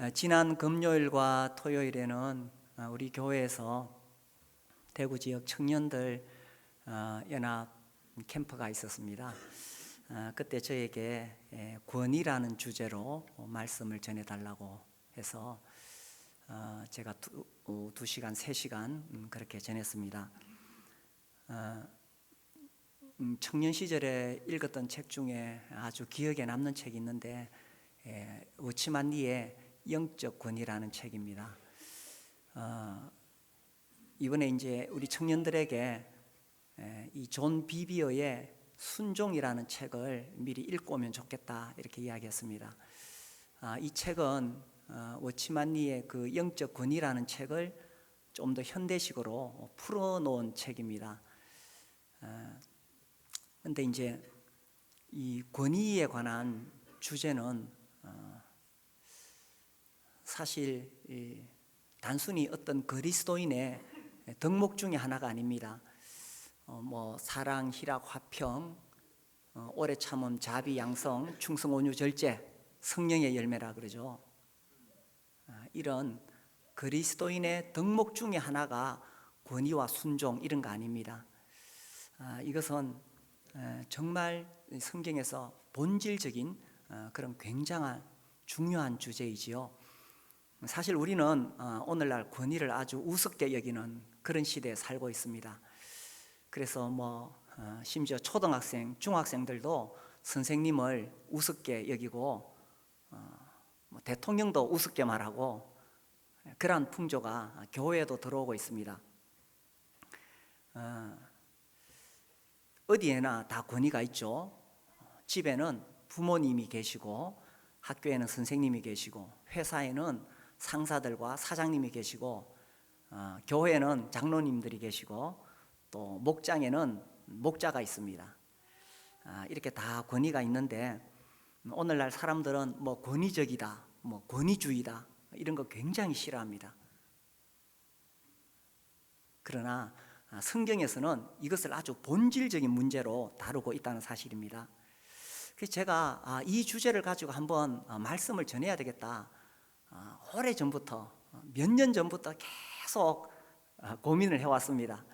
지난 금요일과 토요일에는 우리 교회에서 대구 지역 청년들 연합 캠프가 있었습니다. 그때 저에게 권위라는 주제로 말씀을 전해달라고 해서 제가 2시간, 3시간 그렇게 전했습니다. 청년 시절에 읽었던 책 중에 아주 기억에 남는 책이 있는데 워치만 리의 영적 권위라는 책입니다. 이번에 이제 우리 청년들에게 이 존 비비어의 순종이라는 책을 미리 읽고 오면 좋겠다 이렇게 이야기했습니다. 이 책은 워치만 리의 그 영적 권위라는 책을 좀 더 현대식으로 풀어놓은 책입니다. 그런데 이제 이 권위에 관한 주제는 사실 단순히 어떤 그리스도인의 덕목 중에 하나가 아닙니다. 사랑, 희락, 화평, 오래 참음, 자비, 양성, 충성, 온유, 절제, 성령의 열매라 그러죠. 이런 그리스도인의 덕목 중에 하나가 권위와 순종 이런 거 아닙니다. 이것은 정말 성경에서 본질적인 그런 굉장한 중요한 주제이지요. 사실 우리는 오늘날 권위를 아주 우습게 여기는 그런 시대에 살고 있습니다. 그래서 심지어 초등학생, 중학생들도 선생님을 우습게 여기고 대통령도 우습게 말하고 그러한 풍조가 교회에도 들어오고 있습니다. 어디에나 다 권위가 있죠. 집에는 부모님이 계시고, 학교에는 선생님이 계시고, 회사에는 상사들과 사장님이 계시고, 교회에는 장로님들이 계시고, 또 목장에는 목자가 있습니다. 이렇게 다 권위가 있는데 오늘날 사람들은 권위적이다, 권위주의다 이런 거 굉장히 싫어합니다. 그러나 성경에서는 이것을 아주 본질적인 문제로 다루고 있다는 사실입니다. 그래서 제가 이 주제를 가지고 한번 말씀을 전해야 되겠다. 오래전부터, 몇 년 전부터 계속 고민을 해왔습니다.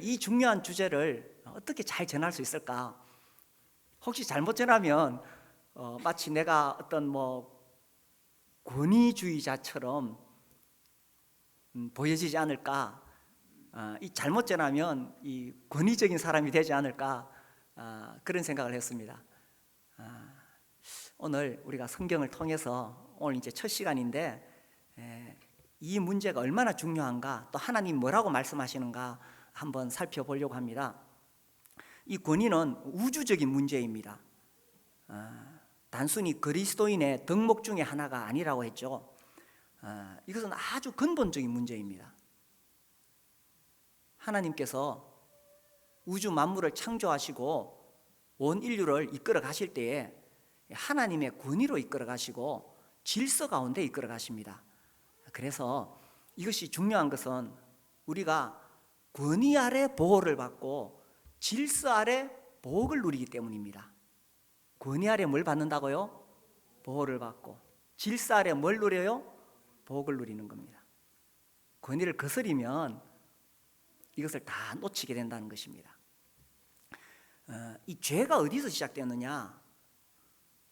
이 중요한 주제를 어떻게 잘 전할 수 있을까? 혹시 잘못 전하면 마치 내가 어떤 권위주의자처럼 보여지지 않을까? 이 잘못 전하면 이 권위적인 사람이 되지 않을까? 그런 생각을 했습니다. 오늘 우리가 성경을 통해서 오늘 이제 첫 시간인데 이 문제가 얼마나 중요한가, 또 하나님 뭐라고 말씀하시는가 한번 살펴보려고 합니다. 이 권위는 우주적인 문제입니다. 단순히 그리스도인의 덕목 중에 하나가 아니라고 했죠. 이것은 아주 근본적인 문제입니다. 하나님께서 우주 만물을 창조하시고 온 인류를 이끌어 가실 때에 하나님의 권위로 이끌어 가시고 질서 가운데 이끌어 가십니다. 그래서 이것이 중요한 것은 우리가 권위 아래 보호를 받고 질서 아래 복을 누리기 때문입니다. 권위 아래 뭘 받는다고요? 보호를 받고. 질서 아래 뭘 누려요? 복을 누리는 겁니다. 권위를 거스리면 이것을 다 놓치게 된다는 것입니다. 이 죄가 어디서 시작되느냐?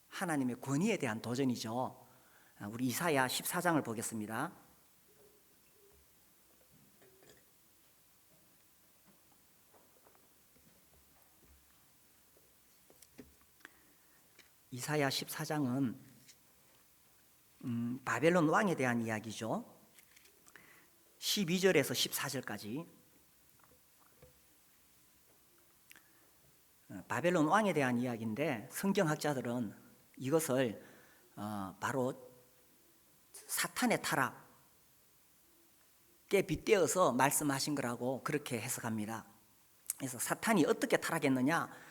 하나님의 권위에 대한 도전이죠. 우리 이사야 14장을 보겠습니다. 이사야 14장은 바벨론 왕에 대한 이야기죠. 12절에서 14절까지 바벨론 왕에 대한 이야기인데 성경학자들은 이것을 바로 사탄의 타락에 빗대어서 말씀하신 거라고 그렇게 해석합니다. 그래서 사탄이 어떻게 타락했느냐?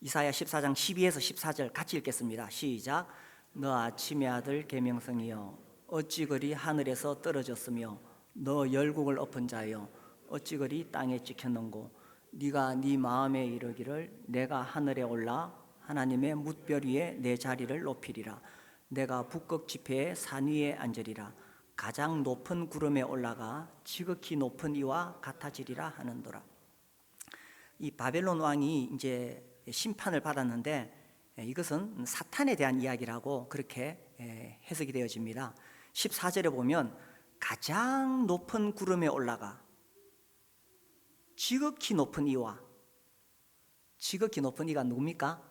이사야 14장 12에서 14절 같이 읽겠습니다. 시작. 너 아침의 아들 계명성이여 어찌 그리 하늘에서 떨어졌으며 너 열국을 엎은 자여 어찌 그리 땅에 찍혔는고 네가 네 마음에 이르기를 내가 하늘에 올라 하나님의 뭇별 위에 내 자리를 높이리라. 내가 북극 지폐의 산 위에 앉으리라. 가장 높은 구름에 올라가 지극히 높은 이와 같아지리라 하는도라. 이 바벨론 왕이 이제 심판을 받았는데 이것은 사탄에 대한 이야기라고 그렇게 해석이 되어집니다. 14절에 보면 가장 높은 구름에 올라가 지극히 높은 이와, 지극히 높은 이가 누굽니까?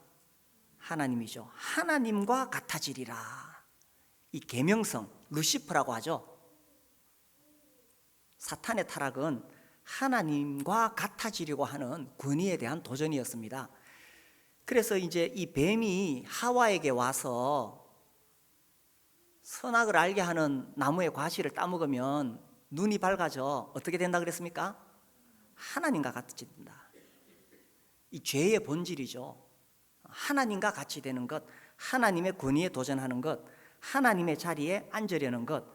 하나님이죠. 하나님과 같아지리라. 이 계명성, 루시퍼라고 하죠. 사탄의 타락은 하나님과 같아지려고 하는 권위에 대한 도전이었습니다. 그래서 이제 이 뱀이 하와에게 와서 선악을 알게 하는 나무의 과실을 따먹으면 눈이 밝아져 어떻게 된다 그랬습니까? 하나님과 같아진다. 이 죄의 본질이죠. 하나님과 같이 되는 것, 하나님의 권위에 도전하는 것, 하나님의 자리에 앉으려는 것,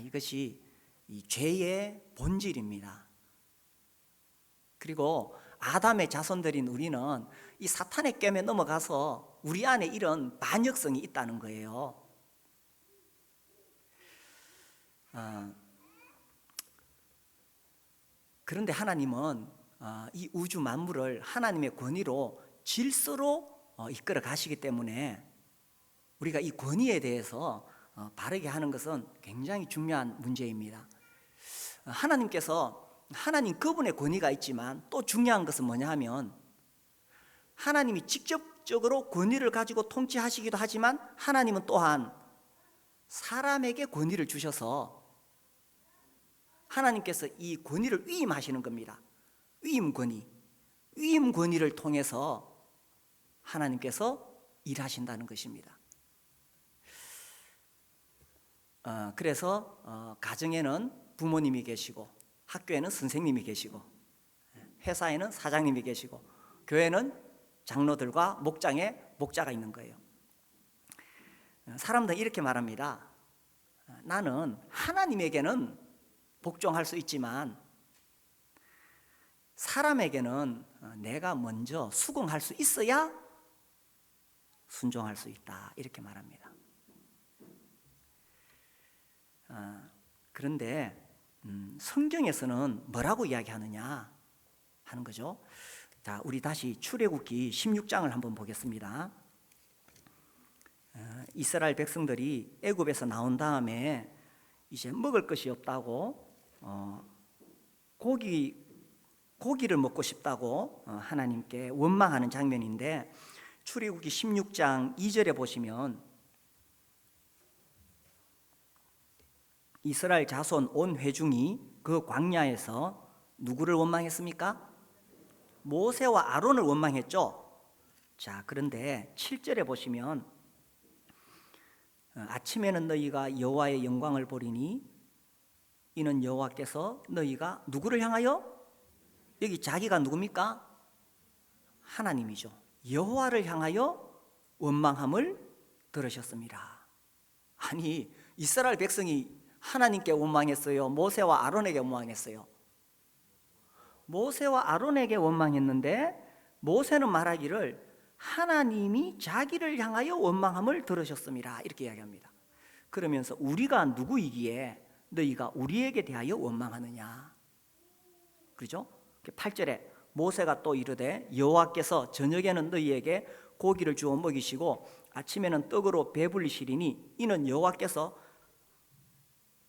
이것이 이 죄의 본질입니다. 그리고 아담의 자손들인 우리는 이 사탄의 깸에 넘어가서 우리 안에 이런 반역성이 있다는 거예요. 그런데 하나님은 이 우주 만물을 하나님의 권위로 질서로 이끌어 가시기 때문에 우리가 이 권위에 대해서 바르게 하는 것은 굉장히 중요한 문제입니다. 하나님 그분의 권위가 있지만 또 중요한 것은 뭐냐 하면 하나님이 직접적으로 권위를 가지고 통치하시기도 하지만 하나님은 또한 사람에게 권위를 주셔서 하나님께서 이 권위를 위임하시는 겁니다. 위임 권위를 통해서 하나님께서 일하신다는 것입니다. 그래서 가정에는 부모님이 계시고 학교에는 선생님이 계시고 회사에는 사장님이 계시고 교회는 장로들과 목장에 목자가 있는 거예요. 사람들은 이렇게 말합니다. 나는 하나님에게는 복종할 수 있지만 사람에게는 내가 먼저 수긍할 수 있어야 순종할 수 있다, 이렇게 말합니다. 그런데 성경에서는 뭐라고 이야기하느냐 하는 거죠. 자, 우리 다시 출애굽기 16장을 한번 보겠습니다. 이스라엘 백성들이 애굽에서 나온 다음에 이제 먹을 것이 없다고 고기를 먹고 싶다고 하나님께 원망하는 장면인데, 출애굽기 16장 2절에 보시면 이스라엘 자손 온 회중이 그 광야에서 누구를 원망했습니까? 모세와 아론을 원망했죠. 자, 그런데 7절에 보시면 아침에는 너희가 여호와의 영광을 보리니 이는 여호와께서 너희가 누구를 향하여, 여기 자기가 누굽니까? 하나님이죠. 여호와를 향하여 원망함을 들으셨습니다. 아니, 이스라엘 백성이 하나님께 원망했어요? 모세와 아론에게 원망했어요? 모세와 아론에게 원망했는데 모세는 말하기를 하나님이 자기를 향하여 원망함을 들으셨습니다, 이렇게 이야기합니다. 그러면서 우리가 누구이기에 너희가 우리에게 대하여 원망하느냐, 그렇죠? 8절에 모세가 또 이르되 여호와께서 저녁에는 너희에게 고기를 주어 먹이시고 아침에는 떡으로 배불리시리니 이는 여호와께서,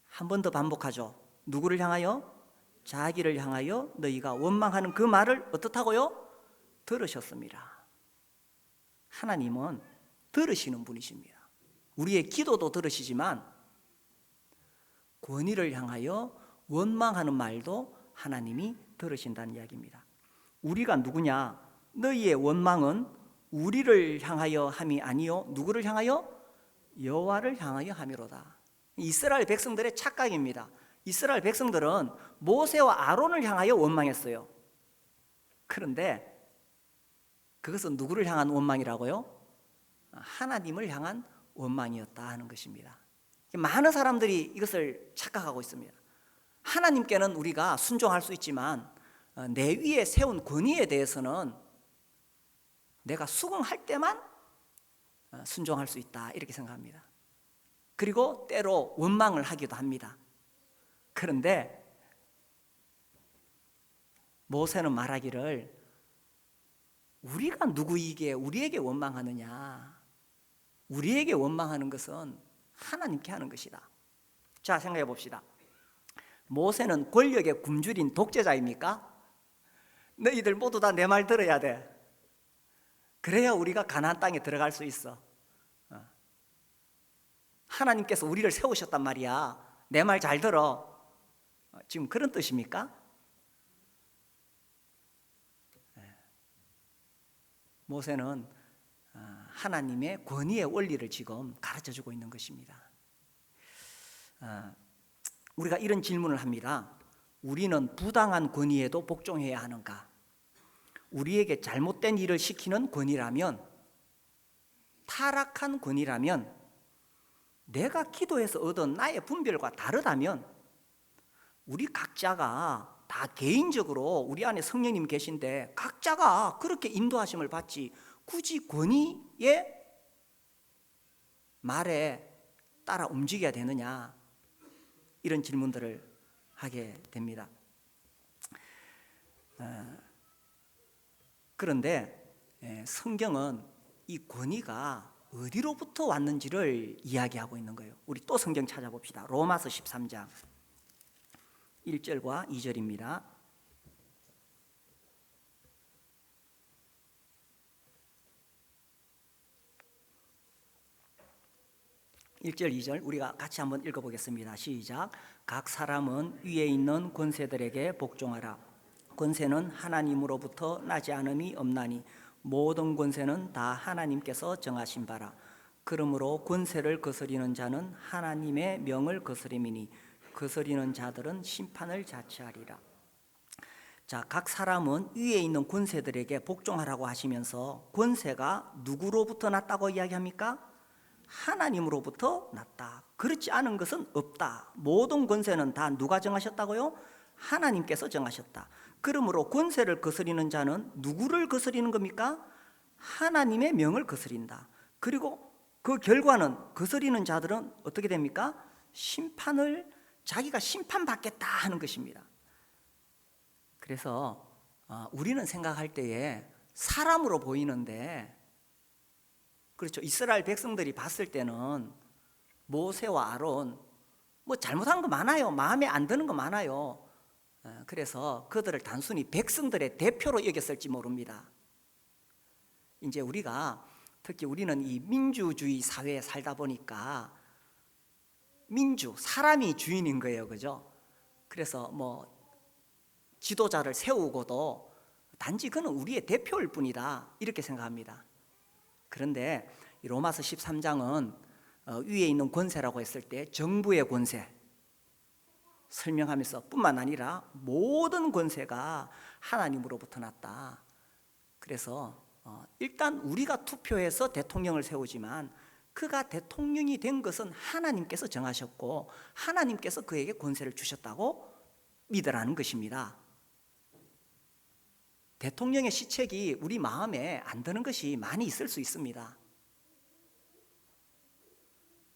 한 번 더 반복하죠. 누구를 향하여? 자기를 향하여 너희가 원망하는 그 말을 어떻다고요? 들으셨습니다. 하나님은 들으시는 분이십니다. 우리의 기도도 들으시지만 권위를 향하여 원망하는 말도 하나님이 들으신다는 이야기입니다. 우리가 누구냐? 너희의 원망은 우리를 향하여 함이 아니요 누구를 향하여? 여호와를 향하여 함이로다. 이스라엘 백성들의 착각입니다. 이스라엘 백성들은 모세와 아론을 향하여 원망했어요. 그런데 그것은 누구를 향한 원망이라고요? 하나님을 향한 원망이었다 하는 것입니다. 많은 사람들이 이것을 착각하고 있습니다. 하나님께는 우리가 순종할 수 있지만 내 위에 세운 권위에 대해서는 내가 수긍할 때만 순종할 수 있다, 이렇게 생각합니다. 그리고 때로 원망을 하기도 합니다. 그런데 모세는 말하기를 우리가 누구이기에 우리에게 원망하느냐, 우리에게 원망하는 것은 하나님께 하는 것이다. 자, 생각해 봅시다. 모세는 권력의 굶주린 독재자입니까? 너희들 모두 다 내 말 들어야 돼. 그래야 우리가 가나안 땅에 들어갈 수 있어. 하나님께서 우리를 세우셨단 말이야. 내 말 잘 들어. 지금 그런 뜻입니까? 모세는 하나님의 권위의 원리를 지금 가르쳐주고 있는 것입니다. 우리가 이런 질문을 합니다. 우리는 부당한 권위에도 복종해야 하는가? 우리에게 잘못된 일을 시키는 권위라면, 타락한 권위라면, 내가 기도해서 얻은 나의 분별과 다르다면 우리 각자가 다 개인적으로 우리 안에 성령님 계신데 각자가 그렇게 인도하심을 받지 굳이 권위의 말에 따라 움직여야 되느냐, 이런 질문들을 하게 됩니다. 그런데 성경은 이 권위가 어디로부터 왔는지를 이야기하고 있는 거예요. 우리 또 성경 찾아봅시다. 로마서 13장 1절과 2절입니다. 1절 2절 우리가 같이 한번 읽어보겠습니다. 시작. 각 사람은 위에 있는 권세들에게 복종하라. 권세는 하나님으로부터 나지 않음이 없나니 모든 권세는 다 하나님께서 정하신 바라. 그러므로 권세를 거스리는 자는 하나님의 명을 거스림이니 거스리는 자들은 심판을 자취하리라. 자, 각 사람은 위에 있는 권세들에게 복종하라고 하시면서 권세가 누구로부터 났다고 이야기합니까? 하나님으로부터 났다. 그렇지 않은 것은 없다. 모든 권세는 다 누가 정하셨다고요? 하나님께서 정하셨다. 그러므로 권세를 거스리는 자는 누구를 거스리는 겁니까? 하나님의 명을 거스린다. 그리고 그 결과는 거스리는 자들은 어떻게 됩니까? 자기가 심판받겠다 하는 것입니다. 그래서 우리는 생각할 때에 사람으로 보이는데, 그렇죠, 이스라엘 백성들이 봤을 때는 모세와 아론 뭐 잘못한 거 많아요. 마음에 안 드는 거 많아요. 그래서 그들을 단순히 백성들의 대표로 여겼을지 모릅니다. 이제 우리가 특히 우리는 이 민주주의 사회에 살다 보니까 사람이 주인인 거예요. 그죠? 그래서 뭐 지도자를 세우고도 단지 그는 우리의 대표일 뿐이다, 이렇게 생각합니다. 그런데 로마서 13장은 위에 있는 권세라고 했을 때 정부의 권세 설명하면서 뿐만 아니라 모든 권세가 하나님으로부터 났다. 그래서 일단 우리가 투표해서 대통령을 세우지만 그가 대통령이 된 것은 하나님께서 정하셨고 하나님께서 그에게 권세를 주셨다고 믿으라는 것입니다. 대통령의 시책이 우리 마음에 안 드는 것이 많이 있을 수 있습니다.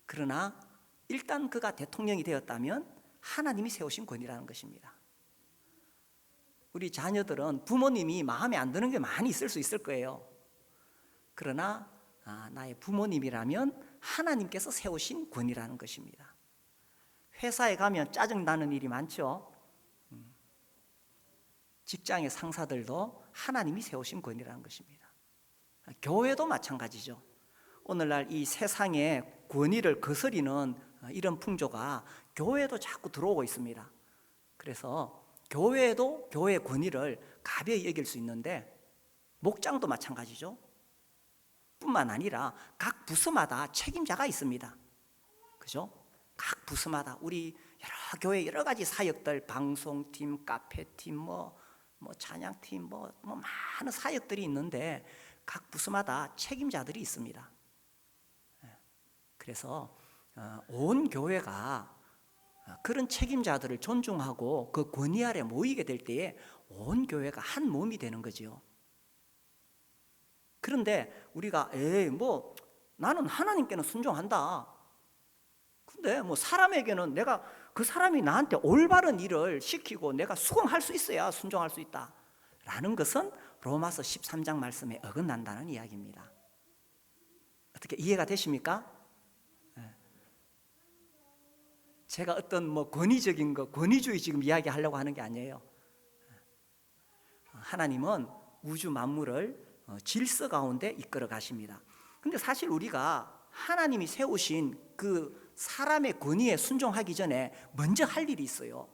그러나 일단 그가 대통령이 되었다면 하나님이 세우신 권위라는 것입니다. 우리 자녀들은 부모님이 마음에 안 드는 게 많이 있을 수 있을 거예요. 그러나 나의 부모님이라면 하나님께서 세우신 권위라는 것입니다. 회사에 가면 짜증나는 일이 많죠. 직장의 상사들도 하나님이 세우신 권위라는 것입니다. 교회도 마찬가지죠. 오늘날 이 세상의 권위를 거스리는 이런 풍조가 교회에도 자꾸 들어오고 있습니다. 그래서 교회도 교회의 권위를 가벼이 여길 수 있는데 목장도 마찬가지죠. 뿐만 아니라 각 부서마다 책임자가 있습니다. 그죠? 각 부서마다 우리 여러 교회 여러 가지 사역들, 방송팀, 카페팀, 뭐 찬양팀, 뭐 많은 사역들이 있는데 각 부서마다 책임자들이 있습니다. 그래서 온 교회가 그런 책임자들을 존중하고 그 권위 아래 모이게 될 때에 온 교회가 한 몸이 되는 거죠. 그런데 우리가 나는 하나님께는 순종한다, 근데 뭐 사람에게는 내가 그 사람이 나한테 올바른 일을 시키고 내가 수긍할 수 있어야 순종할 수 있다 라는 것은 로마서 13장 말씀에 어긋난다는 이야기입니다. 어떻게 이해가 되십니까? 제가 어떤 뭐 권위적인 거, 권위주의 지금 이야기하려고 하는 게 아니에요. 하나님은 우주 만물을 질서 가운데 이끌어 가십니다. 근데 사실 우리가 하나님이 세우신 그 사람의 권위에 순종하기 전에 먼저 할 일이 있어요.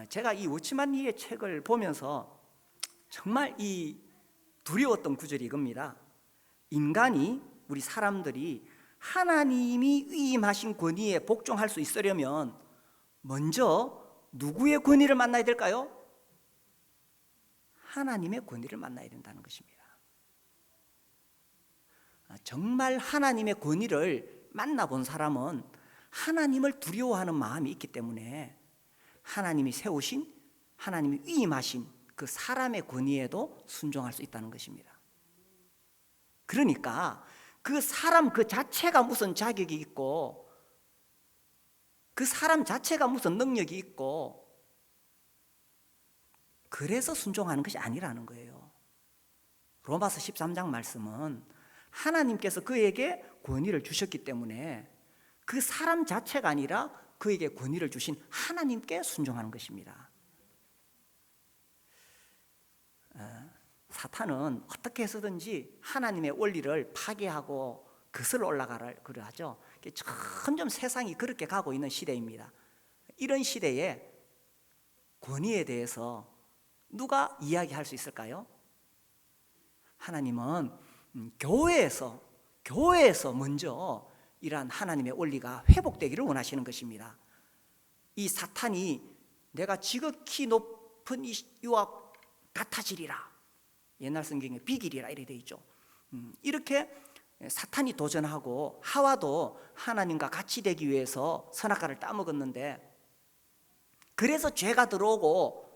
제가 이 워치만 리의 책을 보면서 정말 이 두려웠던 구절이 이겁니다. 인간이, 우리 사람들이 하나님이 위임하신 권위에 복종할 수 있으려면 먼저 누구의 권위를 만나야 될까요? 하나님의 권위를 만나야 된다는 것입니다. 정말 하나님의 권위를 만나본 사람은 하나님을 두려워하는 마음이 있기 때문에 하나님이 세우신, 하나님이 위임하신 그 사람의 권위에도 순종할 수 있다는 것입니다. 그러니까 그 사람 그 자체가 무슨 자격이 있고 그 사람 자체가 무슨 능력이 있고 그래서 순종하는 것이 아니라는 거예요. 로마서 13장 말씀은 하나님께서 그에게 권위를 주셨기 때문에 그 사람 자체가 아니라 그에게 권위를 주신 하나님께 순종하는 것입니다. 사탄은 어떻게 해서든지 하나님의 원리를 파괴하고 거슬러 올라가라 그러하죠. 점점 세상이 그렇게 가고 있는 시대입니다. 이런 시대에 권위에 대해서 누가 이야기할 수 있을까요? 하나님은 교회에서 먼저 이러한 하나님의 원리가 회복되기를 원하시는 것입니다. 이 사탄이 내가 지극히 높은 이와 같아지리라, 옛날 성경에 비기리라 이렇게 되어 있죠. 이렇게 사탄이 도전하고 하와도 하나님과 같이 되기 위해서 선악과를 따먹었는데, 그래서 죄가 들어오고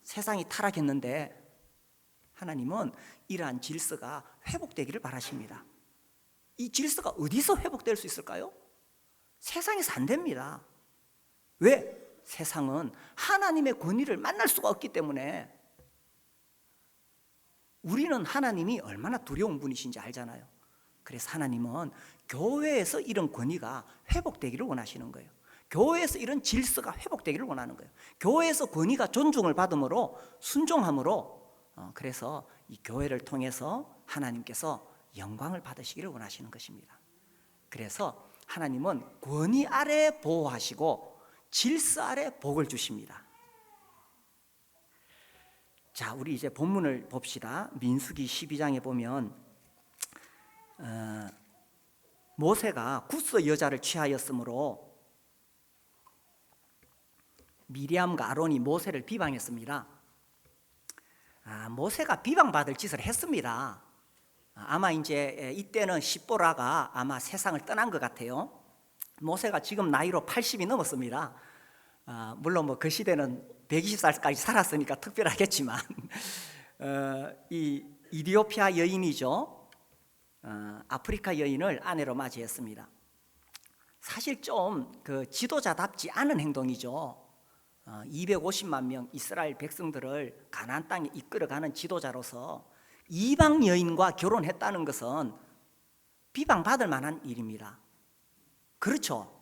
세상이 타락했는데 하나님은 이러한 질서가 회복되기를 바라십니다. 이 질서가 어디서 회복될 수 있을까요? 세상에서 안 됩니다. 왜? 세상은 하나님의 권위를 만날 수가 없기 때문에. 우리는 하나님이 얼마나 두려운 분이신지 알잖아요. 그래서 하나님은 교회에서 이런 권위가 회복되기를 원하시는 거예요. 교회에서 이런 질서가 회복되기를 원하는 거예요. 교회에서 권위가 존중을 받음으로, 순종함으로, 그래서 이 교회를 통해서 하나님께서 영광을 받으시기를 원하시는 것입니다. 그래서 하나님은 권위 아래 보호하시고 질서 아래 복을 주십니다. 자, 우리 이제 본문을 봅시다. 민수기 12장에 보면 모세가 구스 여자를 취하였으므로 미리암과 아론이 모세를 비방했습니다. 모세가 비방받을 짓을 했습니다. 아마 이제 이때는 십보라가 아마 세상을 떠난 것 같아요. 모세가 지금 나이로 80이 넘었습니다. 물론 뭐 그 시대는 120살까지 살았으니까 특별하겠지만 이 이디오피아 여인이죠. 아프리카 여인을 아내로 맞이했습니다. 사실 좀 그 지도자답지 않은 행동이죠. 250만 명 이스라엘 백성들을 가나안 땅에 이끌어가는 지도자로서 이방 여인과 결혼했다는 것은 비방받을 만한 일입니다. 그렇죠?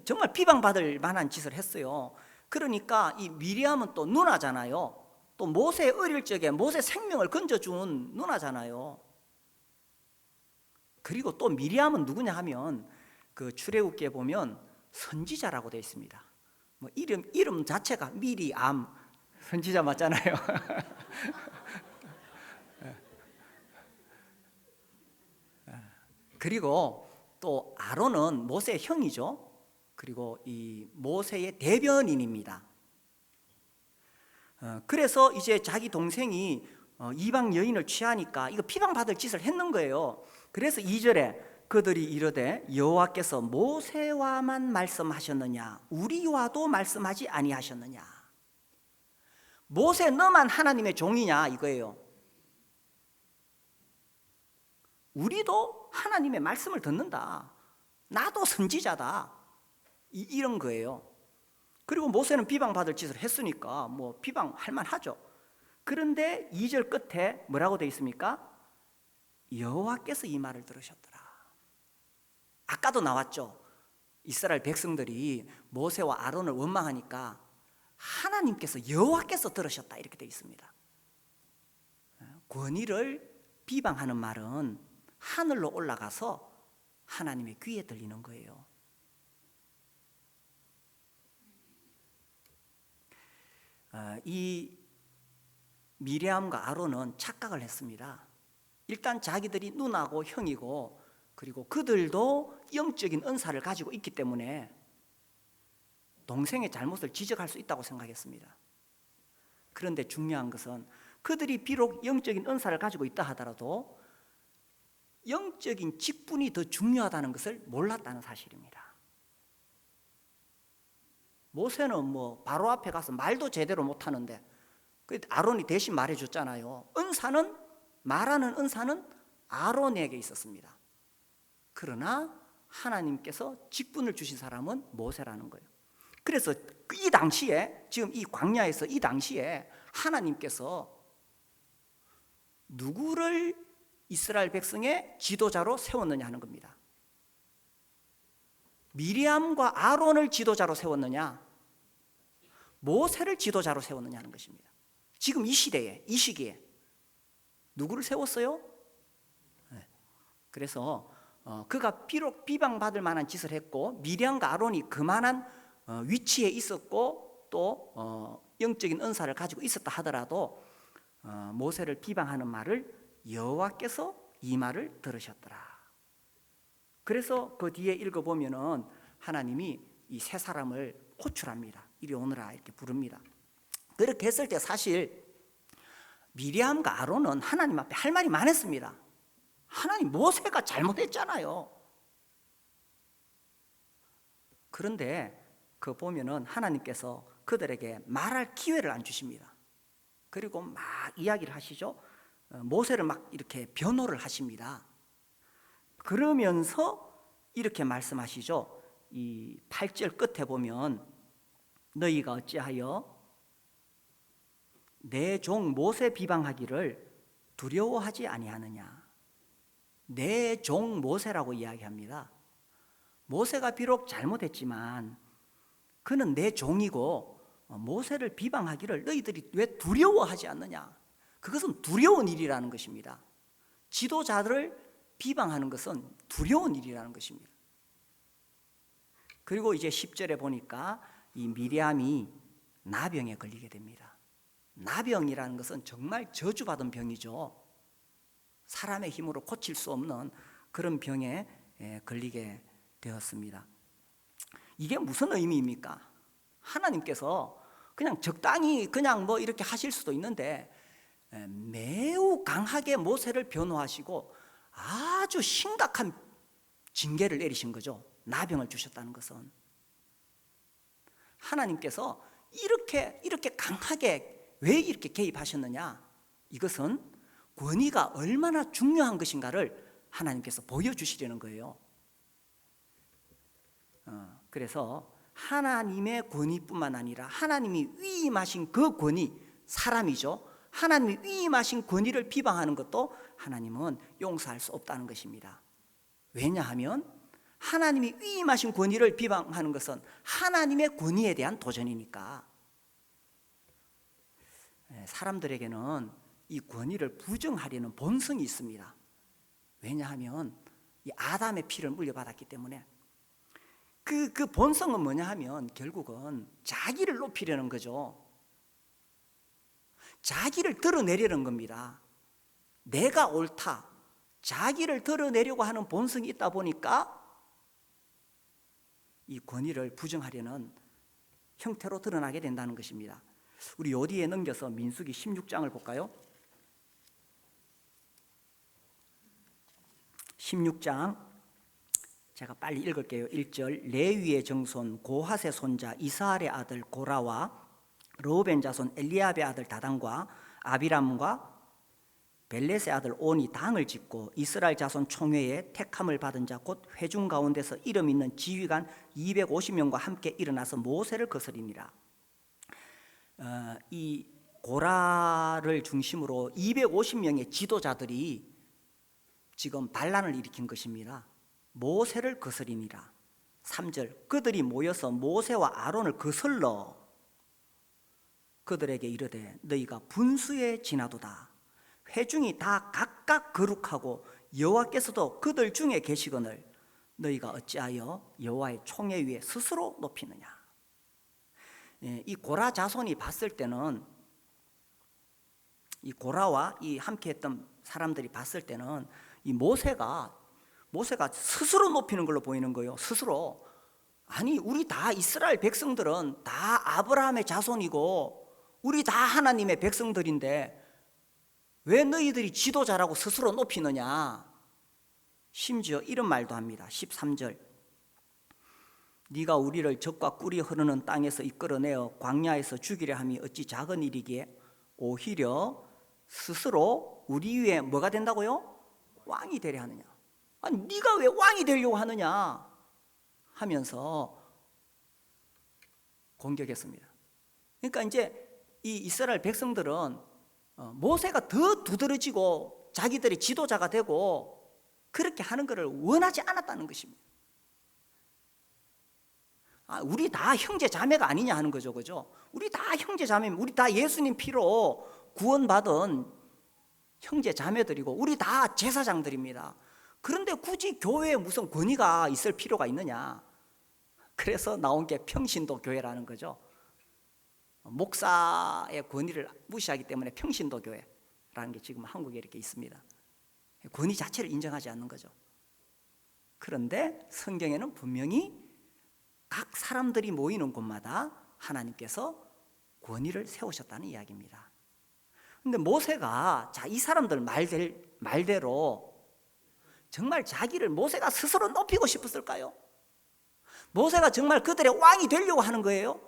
정말 비방받을 만한 짓을 했어요. 그러니까 이 미리암은 또 누나잖아요. 또 모세 어릴 적에 모세 생명을 건져준 누나잖아요. 그리고 또 미리암은 누구냐 하면 그 출애굽기에 보면 선지자라고 되어 있습니다. 뭐 이름 자체가 미리암, 선지자 맞잖아요. 그리고 또 아론은 모세의 형이죠. 그리고 이 모세의 대변인입니다. 그래서 이제 자기 동생이 이방 여인을 취하니까 이거 비방받을 짓을 했는 거예요. 그래서 2절에 그들이 이르되 여호와께서 모세와만 말씀하셨느냐 우리와도 말씀하지 아니하셨느냐. 모세 너만 하나님의 종이냐 이거예요. 우리도 하나님의 말씀을 듣는다. 나도 선지자다. 이런 거예요. 그리고 모세는 비방받을 짓을 했으니까 뭐 비방할 만하죠. 그런데 2절 끝에 뭐라고 되어 있습니까? 여호와께서 이 말을 들으셨더라. 아까도 나왔죠. 이스라엘 백성들이 모세와 아론을 원망하니까 하나님께서 여호와께서 들으셨다 이렇게 되어 있습니다. 권위를 비방하는 말은 하늘로 올라가서 하나님의 귀에 들리는 거예요. 이 미리암과 아론은 착각을 했습니다. 일단 자기들이 누나고 형이고 그리고 그들도 영적인 은사를 가지고 있기 때문에 동생의 잘못을 지적할 수 있다고 생각했습니다. 그런데 중요한 것은 그들이 비록 영적인 은사를 가지고 있다 하더라도 영적인 직분이 더 중요하다는 것을 몰랐다는 사실입니다. 모세는 뭐 바로 앞에 가서 말도 제대로 못하는데 아론이 대신 말해줬잖아요. 말하는 은사는 아론에게 있었습니다. 그러나 하나님께서 직분을 주신 사람은 모세라는 거예요. 그래서 이 당시에, 지금 이 광야에서 이 당시에 하나님께서 누구를 이스라엘 백성의 지도자로 세웠느냐 하는 겁니다. 미리암과 아론을 지도자로 세웠느냐, 모세를 지도자로 세웠느냐 하는 것입니다. 지금 이 시대에, 이 시기에 누구를 세웠어요? 그래서 그가 비록 비방받을 만한 짓을 했고 미리암과 아론이 그만한 위치에 있었고 또 영적인 은사를 가지고 있었다 하더라도 모세를 비방하는 말을 여호와께서 이 말을 들으셨더라. 그래서 그 뒤에 읽어보면은 하나님이 이 세 사람을 호출합니다. 이리 오너라 이렇게 부릅니다. 그렇게 했을 때 사실 미리암과 아론은 하나님 앞에 할 말이 많았습니다. 하나님, 모세가 잘못했잖아요. 그런데 그 보면은 하나님께서 그들에게 말할 기회를 안 주십니다. 그리고 막 이야기를 하시죠. 모세를 막 이렇게 변호를 하십니다. 그러면서 이렇게 말씀하시죠. 이 8절 끝에 보면 너희가 어찌하여 내 종 모세 비방하기를 두려워하지 아니하느냐. 내 종 모세라고 이야기합니다. 모세가 비록 잘못했지만 그는 내 종이고 모세를 비방하기를 너희들이 왜 두려워하지 않느냐. 그것은 두려운 일이라는 것입니다. 지도자들을 비방하는 것은 두려운 일이라는 것입니다. 그리고 이제 10절에 보니까 이 미리암이 나병에 걸리게 됩니다. 나병이라는 것은 정말 저주받은 병이죠. 사람의 힘으로 고칠 수 없는 그런 병에 걸리게 되었습니다. 이게 무슨 의미입니까? 하나님께서 그냥 적당히 그냥 뭐 이렇게 하실 수도 있는데 매우 강하게 모세를 변호하시고 아주 심각한 징계를 내리신 거죠. 나병을 주셨다는 것은 하나님께서 이렇게 강하게 왜 이렇게 개입하셨느냐? 이것은 권위가 얼마나 중요한 것인가를 하나님께서 보여주시려는 거예요. 그래서 하나님의 권위뿐만 아니라 하나님이 위임하신 그 권위, 사람이죠. 하나님이 위임하신 권위를 비방하는 것도 하나님은 용서할 수 없다는 것입니다. 왜냐하면 하나님이 위임하신 권위를 비방하는 것은 하나님의 권위에 대한 도전이니까. 사람들에게는 이 권위를 부정하려는 본성이 있습니다. 왜냐하면 이 아담의 피를 물려받았기 때문에 그 본성은 뭐냐 하면 결국은 자기를 높이려는 거죠. 자기를 드러내려는 겁니다. 내가 옳다, 자기를 드러내려고 하는 본성이 있다 보니까 이 권위를 부정하려는 형태로 드러나게 된다는 것입니다. 우리 요디에 넘겨서 민수기 16장을 볼까요? 16장 제가 빨리 읽을게요. 1절 레위의 정손 고핫의 손자 이스할의 아들 고라와 르우벤 자손 엘리압의 아들 다단과 아비람과 벨렛의 아들 온이 당을 짓고 이스라엘 자손 총회에 택함을 받은 자 곧 회중 가운데서 이름 있는 지휘관 250명과 함께 일어나서 모세를 거스리니라. 이 고라를 중심으로 250명의 지도자들이 지금 반란을 일으킨 것입니다. 모세를 거스리니라. 3절 그들이 모여서 모세와 아론을 거슬러 그들에게 이르되 너희가 분수에 지나도다. 회중이 다 각각 거룩하고 여호와께서도 그들 중에 계시거늘 너희가 어찌하여 여호와의 총회 위에 스스로 높이느냐. 이 고라 자손이 봤을 때는, 이 고라와 이 함께했던 사람들이 봤을 때는 이 모세가 스스로 높이는 걸로 보이는 거예요. 스스로. 아니 우리 다 이스라엘 백성들은 다 아브라함의 자손이고 우리 다 하나님의 백성들인데 왜 너희들이 지도자라고 스스로 높이느냐. 심지어 이런 말도 합니다. 13절 네가 우리를 적과 꿀이 흐르는 땅에서 이끌어내어 광야에서 죽이려 함이 어찌 작은 일이기에 오히려 스스로 우리 위에 뭐가 된다고요? 왕이 되려 하느냐. 아니 네가 왜 왕이 되려고 하느냐 하면서 공격했습니다. 그러니까 이제 이 이스라엘 백성들은 모세가 더 두드러지고 자기들이 지도자가 되고 그렇게 하는 것을 원하지 않았다는 것입니다. 우리 다 형제 자매가 아니냐 하는 거죠, 그죠? 우리 다 형제 자매면 우리 다 예수님 피로 구원받은 형제 자매들이고 우리 다 제사장들입니다. 그런데 굳이 교회에 무슨 권위가 있을 필요가 있느냐? 그래서 나온 게 평신도 교회라는 거죠. 목사의 권위를 무시하기 때문에 평신도 교회라는 게 지금 한국에 이렇게 있습니다. 권위 자체를 인정하지 않는 거죠. 그런데 성경에는 분명히 각 사람들이 모이는 곳마다 하나님께서 권위를 세우셨다는 이야기입니다. 그런데 모세가 이 사람들 말대로 정말 자기를 모세가 스스로 높이고 싶었을까요? 모세가 정말 그들의 왕이 되려고 하는 거예요?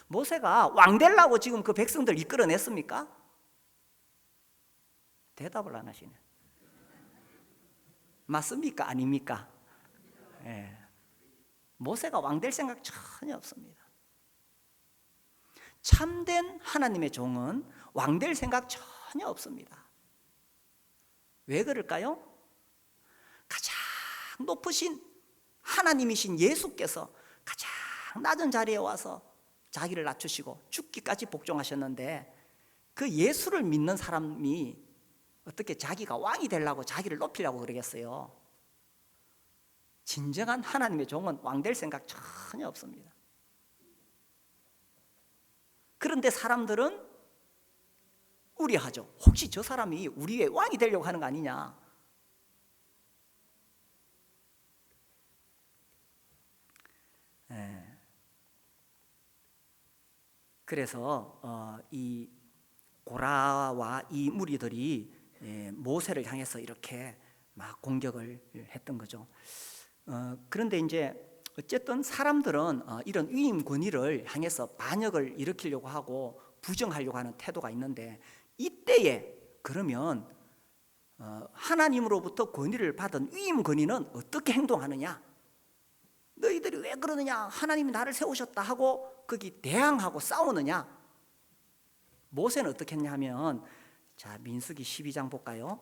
모세가 왕 되려고 지금 그 백성들 이끌어냈습니까? 대답을 안 하시네. 맞습니까? 아닙니까? 예. 모세가 왕 될 생각 전혀 없습니다. 참된 하나님의 종은 왕 될 생각 전혀 없습니다. 왜 그럴까요? 가장 높으신 하나님이신 예수께서 가장 낮은 자리에 와서 자기를 낮추시고 죽기까지 복종하셨는데 그 예수를 믿는 사람이 어떻게 자기가 왕이 되려고 자기를 높이려고 그러겠어요? 진정한 하나님의 종은 왕 될 생각 전혀 없습니다. 그런데 사람들은 우려하죠. 혹시 저 사람이 우리의 왕이 되려고 하는 거 아니냐? 그래서 이 고라와 이 무리들이 모세를 향해서 이렇게 막 공격을 했던 거죠. 그런데 이제 어쨌든 사람들은 이런 위임 권위를 향해서 반역을 일으키려고 하고 부정하려고 하는 태도가 있는데 이때에 그러면 하나님으로부터 권위를 받은 위임 권위는 어떻게 행동하느냐? 너희들이 왜 그러느냐? 하나님이 나를 세우셨다 하고 거기 대항하고 싸우느냐? 모세는 어떻게 했냐 하면 자 민수기 12장 볼까요?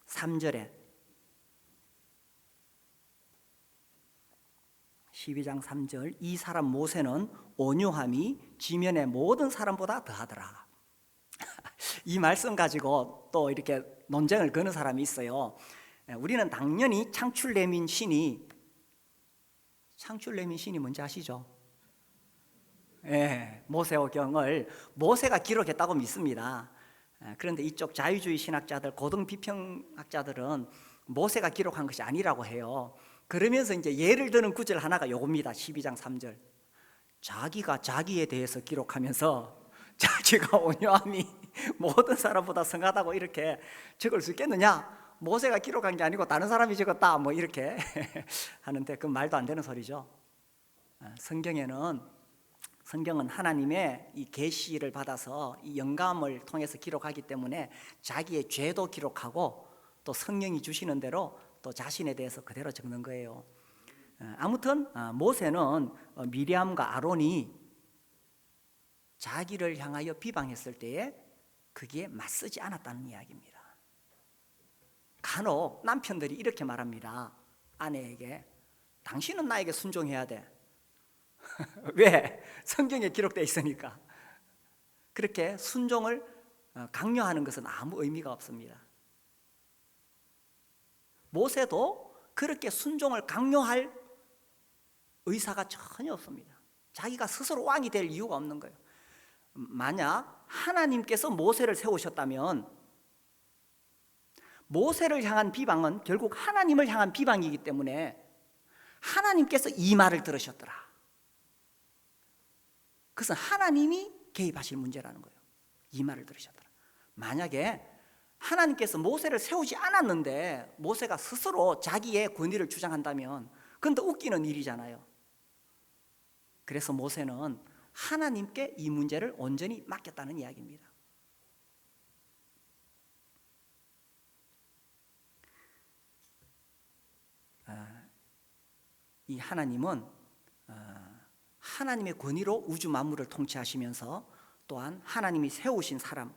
3절에 12장 3절 이 사람 모세는 온유함이 지면의 모든 사람보다 더하더라. 이 말씀 가지고 또 이렇게 논쟁을 거는 사람이 있어요. 우리는 당연히 창출레민 신이 뭔지 아시죠? 모세오경을 모세가 기록했다고 믿습니다. 그런데 이쪽 자유주의 신학자들, 고등 비평학자들은 모세가 기록한 것이 아니라고 해요. 그러면서 이제 예를 드는 구절 하나가 요겁니다. 12장 3절. 자기가 자기에 대해서 기록하면서 자기가 온유함이 모든 사람보다 성하다고 이렇게 적을 수 있겠느냐? 모세가 기록한 게 아니고 다른 사람이 적었다 뭐 이렇게 하는데 그 말도 안 되는 소리죠. 성경에는 성경은 하나님의 이 계시를 받아서 이 영감을 통해서 기록하기 때문에 자기의 죄도 기록하고 또 성령이 주시는 대로 또 자신에 대해서 그대로 적는 거예요. 아무튼 모세는 미리암과 아론이 자기를 향하여 비방했을 때에 그게 맞서지 않았다는 이야기입니다. 간혹 남편들이 이렇게 말합니다. 아내에게 당신은 나에게 순종해야 돼. 왜? 성경에 기록되어 있으니까. 그렇게 순종을 강요하는 것은 아무 의미가 없습니다. 모세도 그렇게 순종을 강요할 의사가 전혀 없습니다. 자기가 스스로 왕이 될 이유가 없는 거예요. 만약 하나님께서 모세를 세우셨다면 모세를 향한 비방은 결국 하나님을 향한 비방이기 때문에 하나님께서 이 말을 들으셨더라. 그것은 하나님이 개입하실 문제라는 거예요. 이 말을 들으셨더라. 만약에 하나님께서 모세를 세우지 않았는데 모세가 스스로 자기의 권위를 주장한다면 그건 더 웃기는 일이잖아요. 그래서 모세는 하나님께 이 문제를 온전히 맡겼다는 이야기입니다. 이 하나님은 하나님의 권위로 우주 만물을 통치하시면서 또한 하나님이 세우신 사람,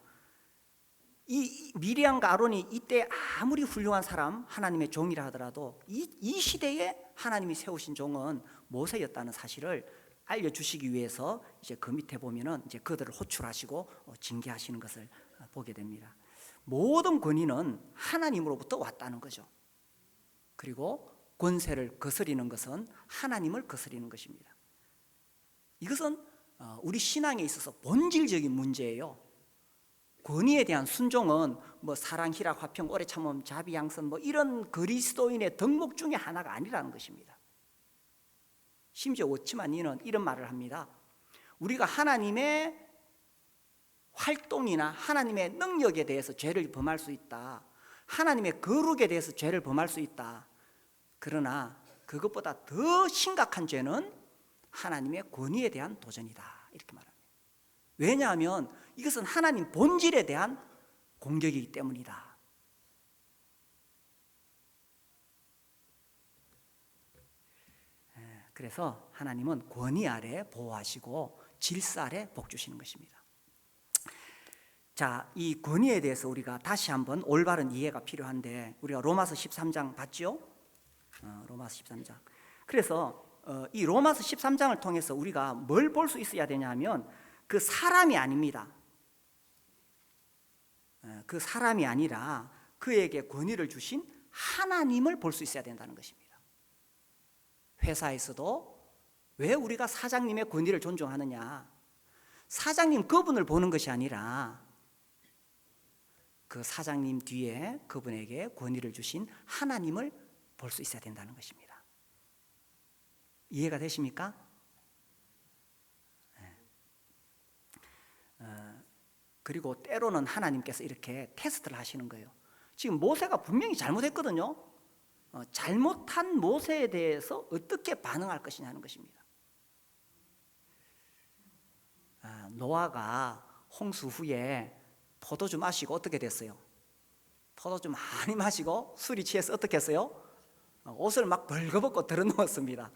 이 미리암과 아론이 이때 아무리 훌륭한 사람, 하나님의 종이라 하더라도 이 시대에 하나님이 세우신 종은 모세였다는 사실을 알려주시기 위해서 이제 그 밑에 보면은 이제 그들을 호출하시고 징계하시는 것을 보게 됩니다. 모든 권위는 하나님으로부터 왔다는 거죠. 그리고 권세를 거스리는 것은 하나님을 거스리는 것입니다. 이것은 우리 신앙에 있어서 본질적인 문제예요. 권위에 대한 순종은 뭐 사랑, 희락, 화평, 오래 참음, 자비, 양선 뭐 이런 그리스도인의 덕목 중에 하나가 아니라는 것입니다. 심지어 워치만니는 이런 말을 합니다. 우리가 하나님의 활동이나 하나님의 능력에 대해서 죄를 범할 수 있다. 하나님의 거룩에 대해서 죄를 범할 수 있다. 그러나 그것보다 더 심각한 죄는 하나님의 권위에 대한 도전이다. 이렇게 말합니다. 왜냐하면 이것은 하나님 본질에 대한 공격이기 때문이다. 그래서 하나님은 권위 아래 보호하시고 질서 아래 복 주시는 것입니다. 자, 이 권위에 대해서 우리가 다시 한번 올바른 이해가 필요한데 우리가 로마서 13장 봤죠? 로마서 13장. 그래서 이 로마서 13장을 통해서 우리가 뭘 볼 수 있어야 되냐 하면 그 사람이 아닙니다. 그 사람이 아니라 그에게 권위를 주신 하나님을 볼 수 있어야 된다는 것입니다. 회사에서도 왜 우리가 사장님의 권위를 존중하느냐? 사장님 그분을 보는 것이 아니라 그 사장님 뒤에 그분에게 권위를 주신 하나님을 볼 수 있어야 된다는 것입니다. 이해가 되십니까? 그리고 때로는 하나님께서 이렇게 테스트를 하시는 거예요. 지금 모세가 분명히 잘못했거든요. 잘못한 모세에 대해서 어떻게 반응할 것이냐 하는 것입니다. 노아가 홍수 후에 포도주 마시고 어떻게 됐어요? 포도주 많이 마시고 술이 취해서 어떻게 했어요? 옷을 막 벌거벗고 들어누웠습니다.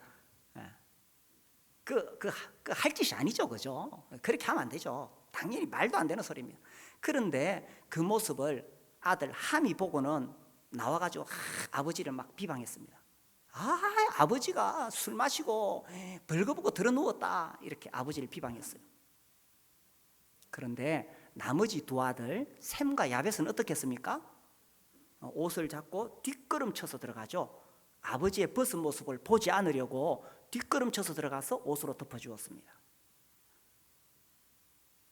할 짓이 아니죠, 그죠? 그렇게 하면 안 되죠. 당연히 말도 안 되는 소리입니다. 그런데 그 모습을 아들 함이 보고는 나와가지고 아버지를 막 비방했습니다. 아버지가 술 마시고 벌거벗고 들어누웠다 이렇게 아버지를 비방했어요. 그런데 나머지 두 아들 셈과 야벳은 어떻게 했습니까? 옷을 잡고 뒷걸음쳐서 들어가죠. 아버지의 벗은 모습을 보지 않으려고 뒷걸음쳐서 들어가서 옷으로 덮어주었습니다.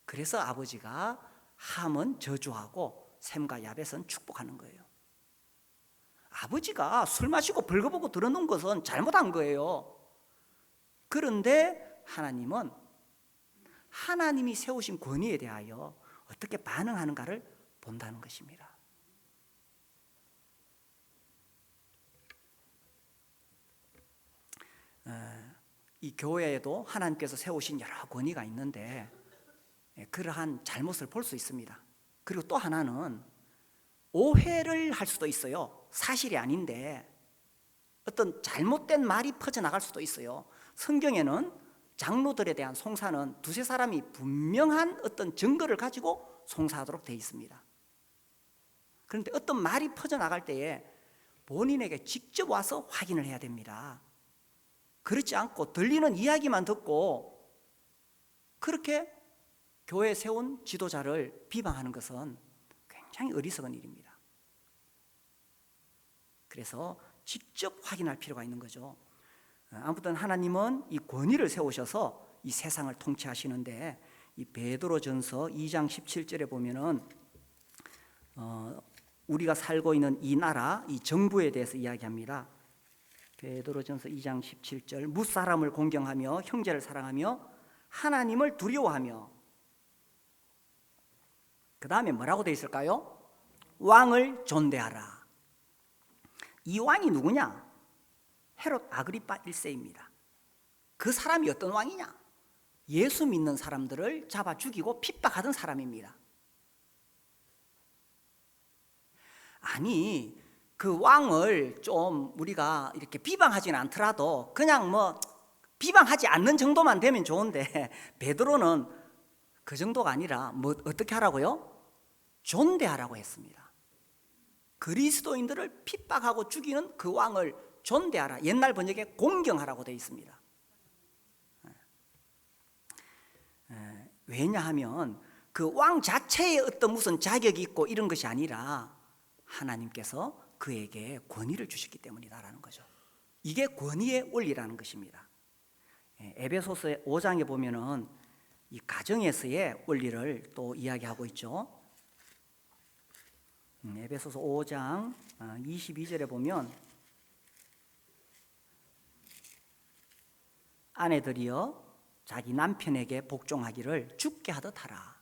그래서 아버지가 함은 저주하고 셈과 야벳은 축복하는 거예요. 아버지가 술 마시고 벌거벗고 들어놓은 것은 잘못한 거예요. 그런데 하나님은 하나님이 세우신 권위에 대하여 어떻게 반응하는가를 본다는 것입니다. 이 교회에도 하나님께서 세우신 여러 권위가 있는데 그러한 잘못을 볼 수 있습니다. 그리고 또 하나는 오해를 할 수도 있어요. 사실이 아닌데 어떤 잘못된 말이 퍼져나갈 수도 있어요. 성경에는 장로들에 대한 송사는 두세 사람이 분명한 어떤 증거를 가지고 송사하도록 되어 있습니다. 그런데 어떤 말이 퍼져나갈 때에 본인에게 직접 와서 확인을 해야 됩니다. 그렇지 않고 들리는 이야기만 듣고 그렇게 교회에 세운 지도자를 비방하는 것은 굉장히 어리석은 일입니다. 그래서 직접 확인할 필요가 있는 거죠. 아무튼 하나님은 이 권위를 세우셔서 이 세상을 통치하시는데, 이 베드로전서 2장 17절에 보면은 우리가 살고 있는 이 나라, 이 정부에 대해서 이야기합니다. 베드로전서 2장 17절, 무사람을 공경하며 형제를 사랑하며 하나님을 두려워하며, 그 다음에 뭐라고 되어 있을까요? 왕을 존대하라. 이 왕이 누구냐? 헤롯 아그리파 1세입니다. 그 사람이 어떤 왕이냐? 예수 믿는 사람들을 잡아 죽이고 핍박하던 사람입니다. 아니, 그 왕을 좀 우리가 이렇게 비방하지는 않더라도 그냥 뭐 비방하지 않는 정도만 되면 좋은데, 베드로는 그 정도가 아니라 뭐 어떻게 하라고요? 존대하라고 했습니다. 그리스도인들을 핍박하고 죽이는 그 왕을 존대하라. 옛날 번역에 공경하라고 되어 있습니다. 왜냐하면 그 왕 자체에 어떤 무슨 자격이 있고 이런 것이 아니라 하나님께서 그에게 권위를 주셨기 때문이다라는 거죠. 이게 권위의 원리라는 것입니다. 에베소서 5장에 보면은 이 가정에서의 원리를 또 이야기하고 있죠. 에베소서 5장 22절에 보면 아내들이여 자기 남편에게 복종하기를 죽게 하듯 하라.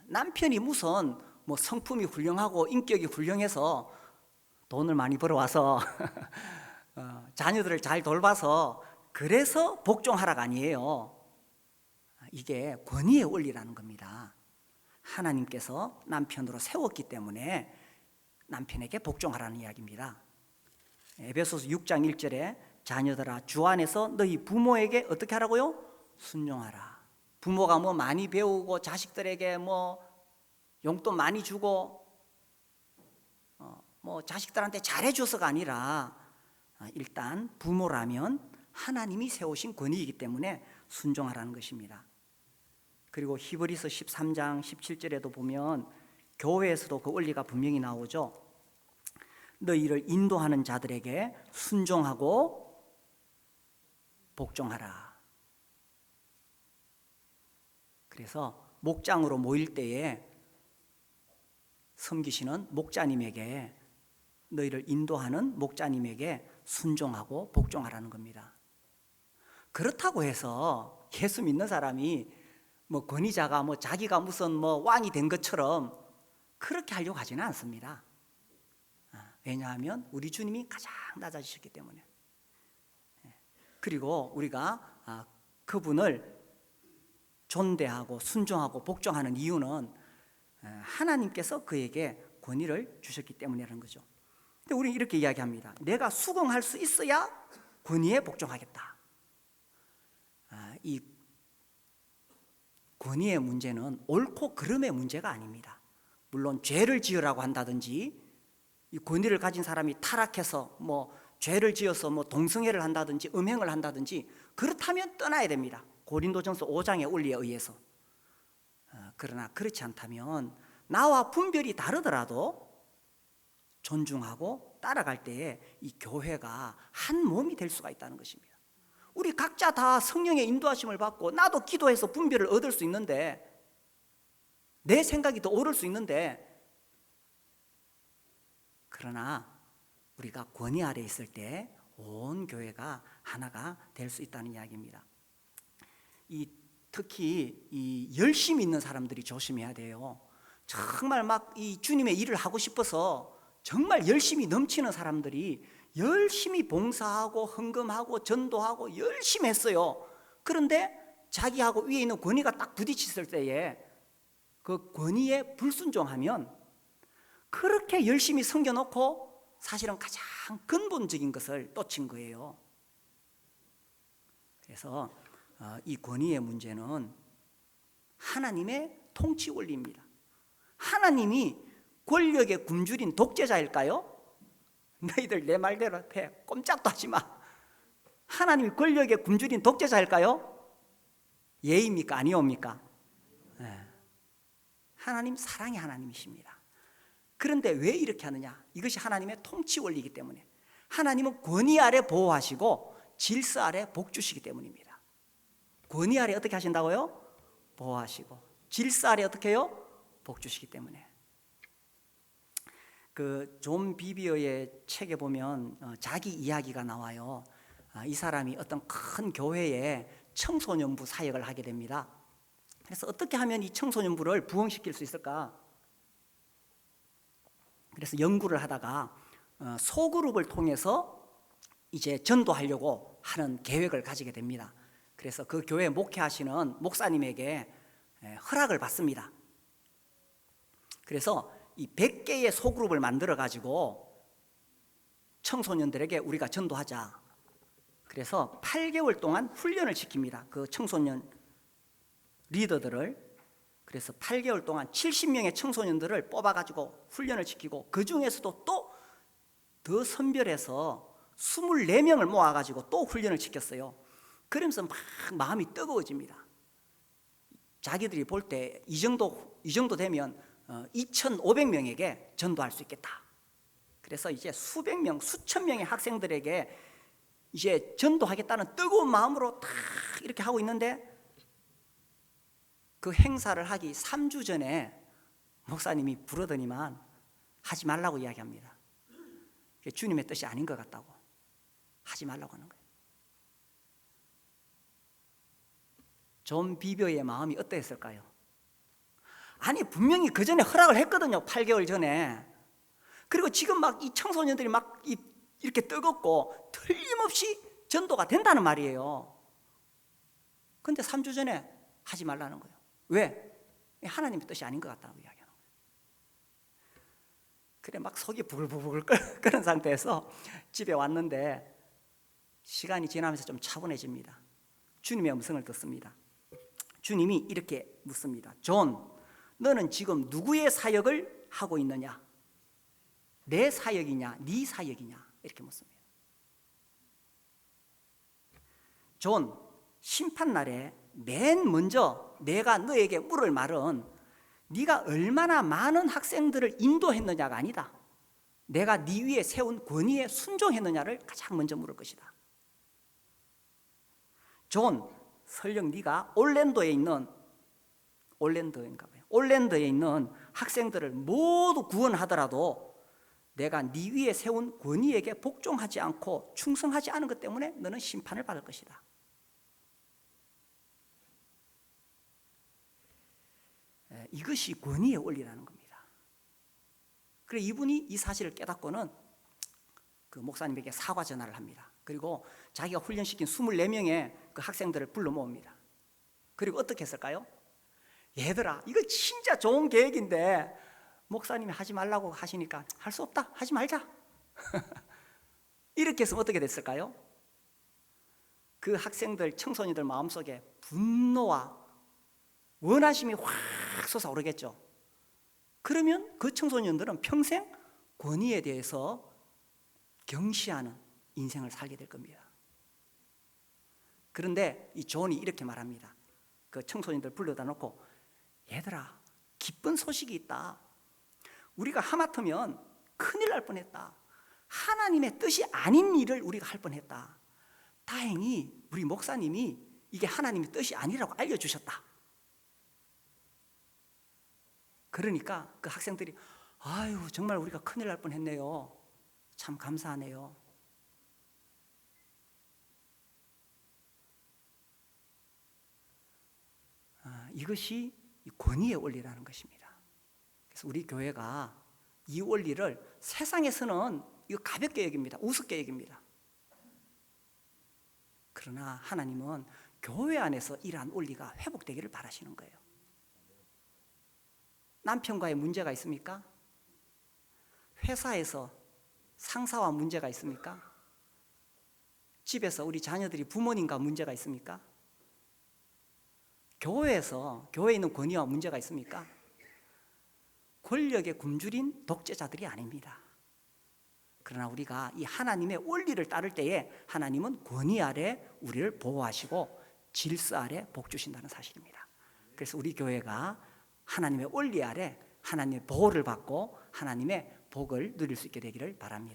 남편이 무슨 뭐 성품이 훌륭하고 인격이 훌륭해서 돈을 많이 벌어와서 자녀들을 잘 돌봐서 그래서 복종하라가 아니에요. 이게 권위의 원리라는 겁니다. 하나님께서 남편으로 세웠기 때문에 남편에게 복종하라는 이야기입니다. 에베소서 6장 1절에 자녀들아 주 안에서 너희 부모에게 어떻게 하라고요? 순종하라. 부모가 뭐 많이 배우고 자식들에게 뭐 용돈 많이 주고 뭐 자식들한테 잘해줘서가 아니라 일단 부모라면 하나님이 세우신 권위이기 때문에 순종하라는 것입니다. 그리고 히브리서 13장 17절에도 보면 교회에서도 그 원리가 분명히 나오죠. 너희를 인도하는 자들에게 순종하고 복종하라. 그래서 목장으로 모일 때에 섬기시는 목자님에게, 너희를 인도하는 목자님에게 순종하고 복종하라는 겁니다. 그렇다고 해서 예수 믿는 사람이 뭐 권위자가 뭐 자기가 무슨 뭐 왕이 된 것처럼 그렇게 하려고 하지는 않습니다. 왜냐하면 우리 주님이 가장 낮아지셨기 때문에. 그리고 우리가 그분을 존대하고 순종하고 복종하는 이유는 하나님께서 그에게 권위를 주셨기 때문이라는 거죠. 근데 우리는 이렇게 이야기합니다. 내가 수긍할 수 있어야 권위에 복종하겠다. 이 권위의 문제는 옳고 그름의 문제가 아닙니다. 물론 죄를 지으라고 한다든지, 이 권위를 가진 사람이 타락해서 뭐 죄를 지어서 뭐 동성애를 한다든지 음행을 한다든지 그렇다면 떠나야 됩니다. 고린도전서 5장의 원리에 의해서. 그러나 그렇지 않다면 나와 분별이 다르더라도 존중하고 따라갈 때에 이 교회가 한 몸이 될 수가 있다는 것입니다. 우리 각자 다 성령의 인도하심을 받고 나도 기도해서 분별을 얻을 수 있는데, 내 생각이 더 옳을 수 있는데, 그러나 우리가 권위 아래 있을 때 온 교회가 하나가 될 수 있다는 이야기입니다. 특히 이 열심히 있는 사람들이 조심해야 돼요. 정말 막 이 주님의 일을 하고 싶어서 정말 열심히 넘치는 사람들이 열심히 봉사하고 헌금하고 전도하고 열심히 했어요. 그런데 자기하고 위에 있는 권위가 딱 부딪혔을 때에 그 권위에 불순종하면 그렇게 열심히 섬겨놓고 사실은 가장 근본적인 것을 놓친 거예요. 그래서 이 권위의 문제는 하나님의 통치 원리입니다. 하나님이 권력의 굶주린 독재자일까요? 너희들 내 말대로 해, 꼼짝도 하지 마. 하나님이 권력의 굶주린 독재자일까요? 예입니까? 아니옵니까? 네. 하나님 사랑의 하나님이십니다. 그런데 왜 이렇게 하느냐? 이것이 하나님의 통치 원리이기 때문에. 하나님은 권위 아래 보호하시고 질서 아래 복 주시기 때문입니다. 권위 아래 어떻게 하신다고요? 보호하시고 질서 아래 어떻게 해요? 복 주시기 때문에. 그 존 비비어의 책에 보면 자기 이야기가 나와요. 이 사람이 어떤 큰 교회에 청소년부 사역을 하게 됩니다. 그래서 어떻게 하면 이 청소년부를 부흥시킬 수 있을까? 그래서 연구를 하다가 소그룹을 통해서 이제 전도하려고 하는 계획을 가지게 됩니다. 그래서 그 교회 목회하시는 목사님에게 허락을 받습니다. 그래서 이 100개의 소그룹을 만들어 가지고 청소년들에게 우리가 전도하자. 그래서 8개월 동안 훈련을 시킵니다. 그 청소년 리더들을. 그래서 8개월 동안 70명의 청소년들을 뽑아가지고 훈련을 시키고 그 중에서도 또 더 선별해서 24명을 모아가지고 또 훈련을 시켰어요. 그러면서 막 마음이 뜨거워집니다. 자기들이 볼 때 이 정도 되면 2,500명에게 전도할 수 있겠다. 그래서 이제 수백 명, 수천 명의 학생들에게 이제 전도하겠다는 뜨거운 마음으로 딱 이렇게 하고 있는데 그 행사를 하기 3주 전에 목사님이 부르더니만 하지 말라고 이야기합니다. 주님의 뜻이 아닌 것 같다고 하지 말라고 하는 거예요. 존 비벼의 마음이 어떠했을까요? 아니 분명히 그 전에 허락을 했거든요. 8개월 전에. 그리고 지금 막 이 청소년들이 막 이렇게 뜨겁고 틀림없이 전도가 된다는 말이에요. 그런데 3주 전에 하지 말라는 거예요. 왜? 하나님의 뜻이 아닌 것 같다고 이야기하는 거예요. 그래 막 속이 부글부글 끓는 상태에서 집에 왔는데 시간이 지나면서 좀 차분해집니다. 주님의 음성을 듣습니다. 주님이 이렇게 묻습니다. 존, 너는 지금 누구의 사역을 하고 있느냐? 내 사역이냐? 네 사역이냐? 이렇게 묻습니다. 존, 심판날에 맨 먼저 내가 너에게 물을 말은 네가 얼마나 많은 학생들을 인도했느냐가 아니다. 내가 네 위에 세운 권위에 순종했느냐를 가장 먼저 물을 것이다. 존, 설령 네가 올랜도에 있는 학생들을 모두 구원하더라도 내가 네 위에 세운 권위에게 복종하지 않고 충성하지 않은 것 때문에 너는 심판을 받을 것이다. 이것이 권위의 원리라는 겁니다. 그래 이분이 이 사실을 깨닫고는 그 목사님에게 사과 전화를 합니다. 그리고 자기가 훈련시킨 24명의 그 학생들을 불러 모읍니다. 그리고 어떻게 했을까요? 얘들아, 이거 진짜 좋은 계획인데 목사님이 하지 말라고 하시니까 할 수 없다. 하지 말자. 이렇게 해서 어떻게 됐을까요? 그 학생들, 청소년들 마음속에 분노와 원하심이 확 솟아오르겠죠. 그러면 그 청소년들은 평생 권위에 대해서 경시하는 인생을 살게 될 겁니다. 그런데 이 존이 이렇게 말합니다. 그 청소년들 불러다 놓고 얘들아, 기쁜 소식이 있다. 우리가 하마터면 큰일 날 뻔했다. 하나님의 뜻이 아닌 일을 우리가 할 뻔했다. 다행히 우리 목사님이 이게 하나님의 뜻이 아니라고 알려주셨다. 그러니까 그 학생들이 아유 정말 우리가 큰일 날 뻔했네요. 참 감사하네요. 이것이 권위의 원리라는 것입니다. 그래서 우리 교회가 이 원리를 세상에서는 이거 가볍게 여깁니다. 우습게 여깁니다. 그러나 하나님은 교회 안에서 이러한 원리가 회복되기를 바라시는 거예요. 남편과의 문제가 있습니까? 회사에서 상사와 문제가 있습니까? 집에서 우리 자녀들이 부모님과 문제가 있습니까? 교회에서 교회에 있는 권위와 문제가 있습니까? 권력의 굶주린 독재자들이 아닙니다. 그러나 우리가 이 하나님의 원리를 따를 때에 하나님은 권위 아래 우리를 보호하시고 질서 아래 복 주신다는 사실입니다. 그래서 우리 교회가 하나님의 원리 아래 하나님의 보호를 받고 하나님의 복을 누릴 수 있게 되기를 바랍니다.